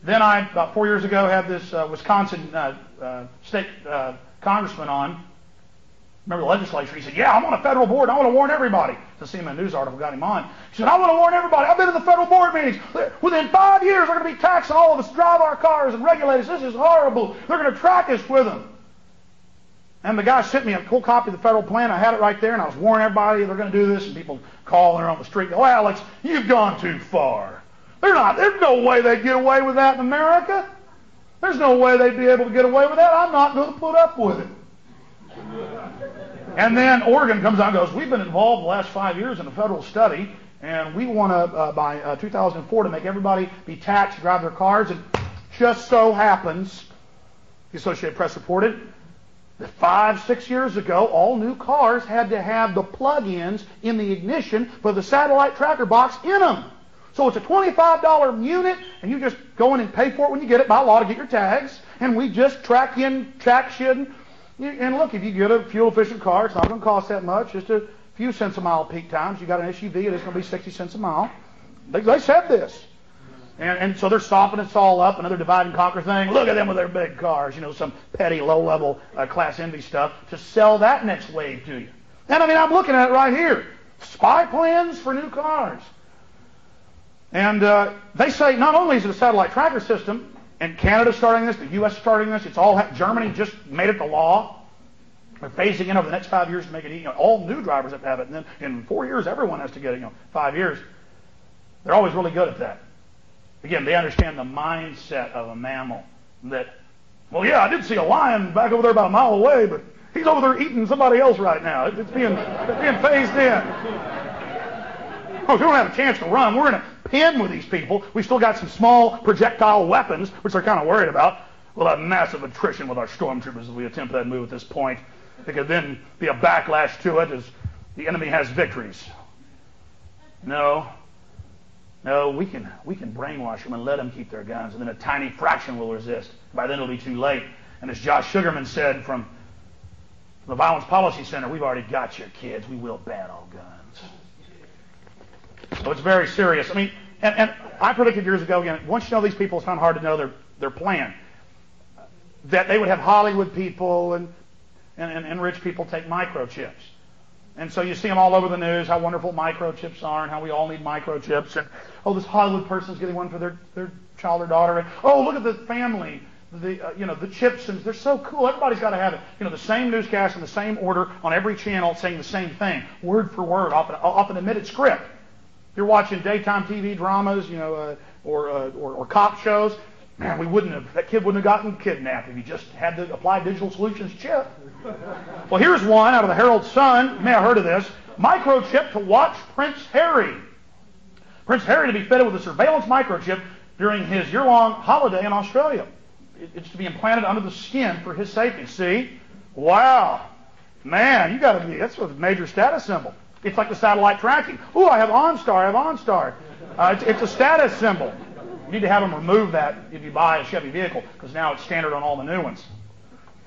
Then I, about 4 years ago, had this Wisconsin state congressman on. Remember the legislature? He said, yeah, I'm on a federal board. I want to warn everybody. It's a CNN News article got him on. He said, I want to warn everybody. I've been in the federal board meetings. Within 5 years, they're going to be taxing all of us to drive our cars and regulate us. This is horrible. They're going to track us with them. And the guy sent me a cool copy of the federal plan. I had it right there, and I was warning everybody they're going to do this. And people calling her on the street, go, Alex, you've gone too far. There's no way they'd get away with that in America. There's no way they'd be able to get away with that. I'm not going to put up with it. And then Oregon comes out and goes, we've been involved the last 5 years in a federal study, and we want to, by 2004, to make everybody be taxed to drive their cars. And just so happens, the Associated Press reported, that 5, 6 years ago, all new cars had to have the plug-ins in the ignition for the satellite tracker box in them. So it's a $25 unit, and you just go in and pay for it when you get it by law to get your tags, and we just track shit. And look, if you get a fuel-efficient car, it's not going to cost that much, just a few cents a mile peak times. You got an SUV, it is going to be 60 cents a mile. They said this. And so they're stopping us all up, another divide and conquer thing. Look at them with their big cars, some petty, low-level class envy stuff to sell that next wave to you. And I'm looking at it right here. Spy plans for new cars. And they say not only is it a satellite tracker system, and Canada's starting this, the U.S. starting this, Germany just made it the law. They're phasing in over the next 5 years to make it, all new drivers have to have it. And then in 4 years, everyone has to get it, 5 years. They're always really good at that. Again, they understand the mindset of a mammal. That, well, yeah, I did see a lion back over there about a mile away, but he's over there eating somebody else right now. It's being phased in. Oh, we don't have a chance to run. We're in a pen with these people. We've still got some small projectile weapons, which they're kind of worried about. We'll have massive attrition with our stormtroopers as we attempt that move at this point. There could then be a backlash to it as the enemy has victories. No, we can brainwash them and let them keep their guns, and then a tiny fraction will resist. By then it'll be too late. And as Josh Sugarman said from the Violence Policy Center, we've already got your kids. We will ban all guns. So it's very serious. And I predicted years ago, again, once you know these people, it's kind of hard to know their plan. That they would have Hollywood people and rich people take microchips. And so you see them all over the news, how wonderful microchips are and how we all need microchips. And, this Hollywood person's getting one for their child or daughter. And, look at the family. The chips, and they're so cool. Everybody's got to have it. The same newscast in the same order on every channel saying the same thing, word for word, off an admitted script. If you're watching daytime TV dramas, or cop shows, man, that kid wouldn't have gotten kidnapped if he just had the Applied Digital Solutions chip. Well, here's one out of the Herald Sun. You may have heard of this. Microchip to watch Prince Harry. Prince Harry to be fitted with a surveillance microchip during his year-long holiday in Australia. It's to be implanted under the skin for his safety. See? Wow. Man, that's a major status symbol. It's like the satellite tracking. Ooh, I have OnStar. It's a status symbol. You need to have them remove that if you buy a Chevy vehicle, because now it's standard on all the new ones.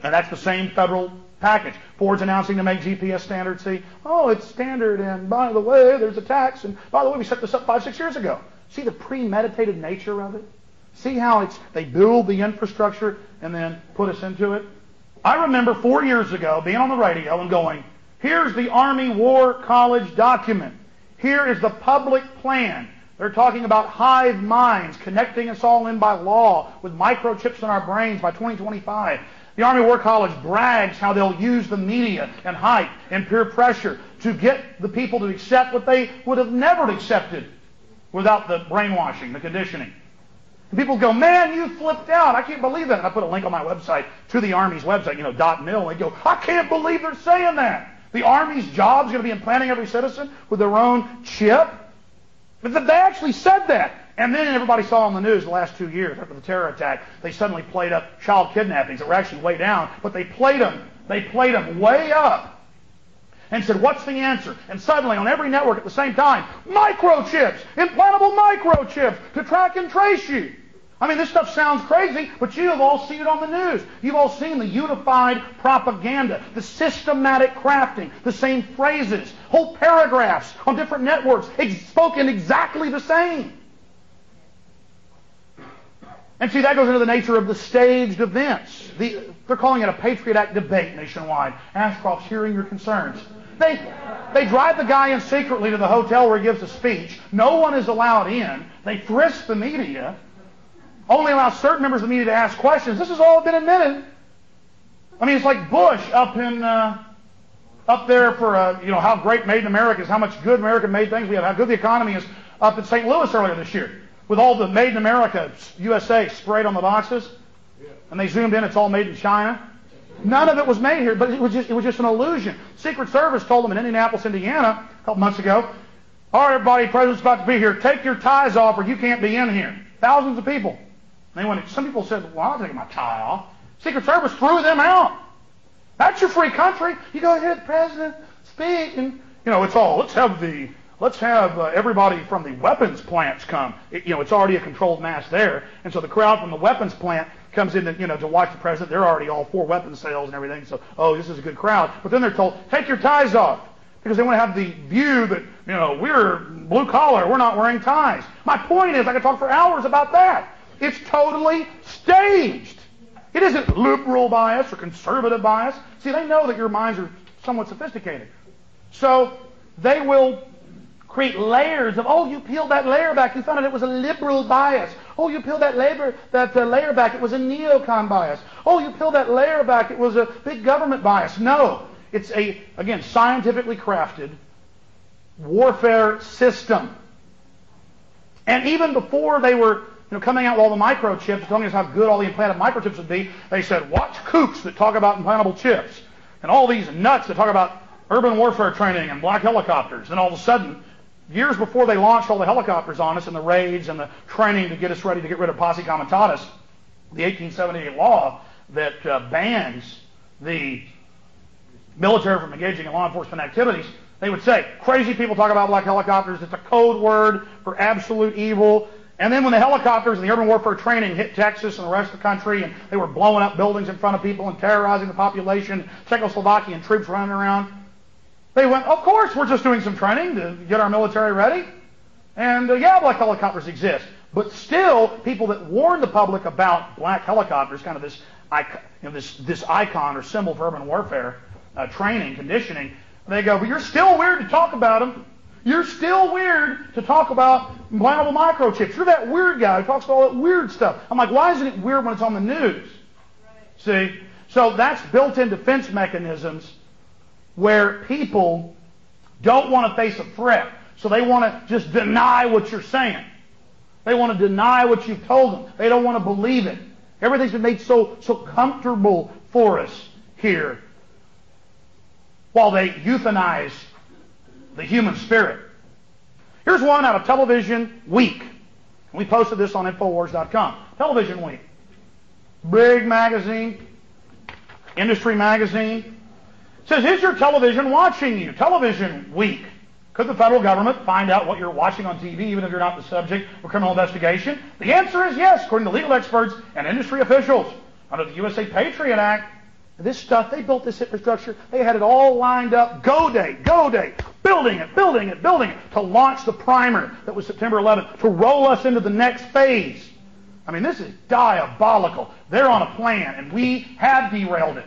And that's the same federal package. Ford's announcing to make GPS standard. See, it's standard, and by the way, there's a tax, and by the way, we set this up 5, 6 years ago. See the premeditated nature of it? See how they build the infrastructure and then put us into it? I remember 4 years ago being on the radio and going, here's the Army War College document. Here is the public plan. They're talking about hive minds, connecting us all in by law with microchips in our brains by 2025. The Army War College brags how they'll use the media and hype and peer pressure to get the people to accept what they would have never accepted without the brainwashing, the conditioning. And people go, man, you flipped out. I can't believe that. And I put a link on my website to the Army's website, .mil. And they go, I can't believe they're saying that. The Army's job is going to be implanting every citizen with their own chip. But they actually said that. And then everybody saw on the news the last 2 years after the terror attack, they suddenly played up child kidnappings that were actually way down, but they played them way up and said, what's the answer? And suddenly on every network at the same time, microchips, implantable microchips to track and trace you. This stuff sounds crazy, but you have all seen it on the news. You've all seen the unified propaganda, the systematic crafting, the same phrases, whole paragraphs on different networks spoken exactly the same. And see, that goes into the nature of the staged events. They're calling it a Patriot Act debate nationwide. Ashcroft's hearing your concerns. They drive the guy in secretly to the hotel where he gives a speech. No one is allowed in. They frisk the media. Only allow certain members of the media to ask questions. This has all been admitted. I mean, it's like Bush up there for how great Made in America is, how much good American-made things we have, how good the economy is up in St. Louis earlier this year, with all the Made in America USA sprayed on the boxes, and they zoomed in. It's all made in China. None of it was made here, but it was just an illusion. Secret Service told them in Indianapolis, Indiana, a couple months ago, "All right, everybody, the president's about to be here. Take your ties off, or you can't be in here." Thousands of people. Some people said, "Well, I'm not taking my tie off." Secret Service threw them out. That's your free country. You go hear the president speak, and it's all let's have everybody from the weapons plants come. It's already a controlled mass there, and so the crowd from the weapons plant comes in to watch the president. They're already all for weapons sales and everything. So this is a good crowd. But then they're told, take your ties off, because they want to have the view that we're blue collar. We're not wearing ties. My point is, I could talk for hours about that. It's totally staged. It isn't liberal bias or conservative bias. See, they know that your minds are somewhat sophisticated. So they will create layers of, you peeled that layer back, you found out it was a liberal bias. You peeled that layer back, it was a neocon bias. You peeled that layer back, it was a big government bias. No, it's again, scientifically crafted warfare system. And even before they were coming out with all the microchips, telling us how good all the implanted microchips would be, they said, watch kooks that talk about implantable chips, and all these nuts that talk about urban warfare training and black helicopters. And all of a sudden, years before they launched all the helicopters on us and the raids and the training to get us ready to get rid of posse comitatus, the 1878 law that bans the military from engaging in law enforcement activities, they would say, crazy people talk about black helicopters. It's a code word for absolute evil. And then when the helicopters and the urban warfare training hit Texas and the rest of the country, and they were blowing up buildings in front of people and terrorizing the population, Czechoslovakian troops running around, they went, of course, we're just doing some training to get our military ready. And black helicopters exist. But still, people that warn the public about black helicopters, kind of this icon or symbol for urban warfare training, conditioning, they go, but you're still weird to talk about them. You're still weird to talk about implantable microchips. You're that weird guy who talks about all that weird stuff. I'm like, why isn't it weird when it's on the news? Right. See? So that's built-in defense mechanisms where people don't want to face a threat. So they want to just deny what you're saying. They want to deny what you've told them. They don't want to believe it. Everything's been made so comfortable for us here while they euthanize the human spirit. Here's one out of Television Week. We posted this on Infowars.com. Television Week. Big magazine, industry magazine. It says, is your television watching you? Television Week. Could the federal government find out what you're watching on TV, even if you're not the subject of a criminal investigation? The answer is yes, according to legal experts and industry officials. Under the USA Patriot Act, this stuff, they built this infrastructure. They had it all lined up. Go day, building it, to launch the primer that was September 11th, to roll us into the next phase. I mean, this is diabolical. They're on a plan, and we have derailed it.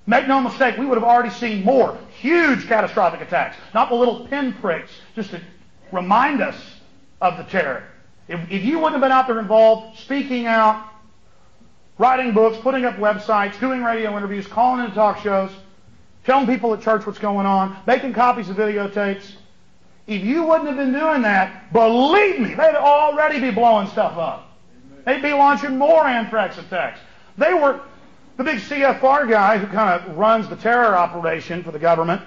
Make no mistake, we would have already seen more huge catastrophic attacks, not the little pinpricks, just to remind us of the terror. If you wouldn't have been out there involved, speaking out, writing books, putting up websites, doing radio interviews, calling into talk shows, telling people at church what's going on, making copies of videotapes. If you wouldn't have been doing that, believe me, they'd already be blowing stuff up. They'd be launching more anthrax attacks. They were the big CFR guy who kind of runs the terror operation for the government,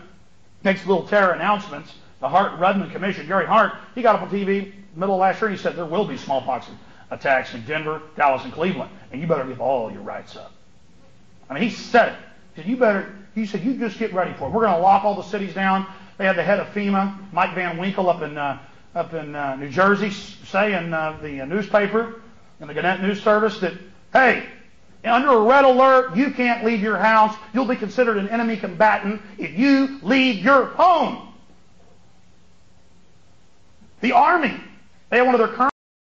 makes little terror announcements, the Hart-Rudman Commission. Gary Hart, he got up on TV middle of last year and he said there will be smallpox attacks in Denver, Dallas, and Cleveland, and you better give all your rights up. I mean, he said it. He said, you just get ready for it. We're going to lock all the cities down. They had the head of FEMA, Mike Van Winkle, up in New Jersey, say in the newspaper, in the Gannett News Service, that, hey, under a red alert, you can't leave your house. You'll be considered an enemy combatant if you leave your home. The Army, they had one of their current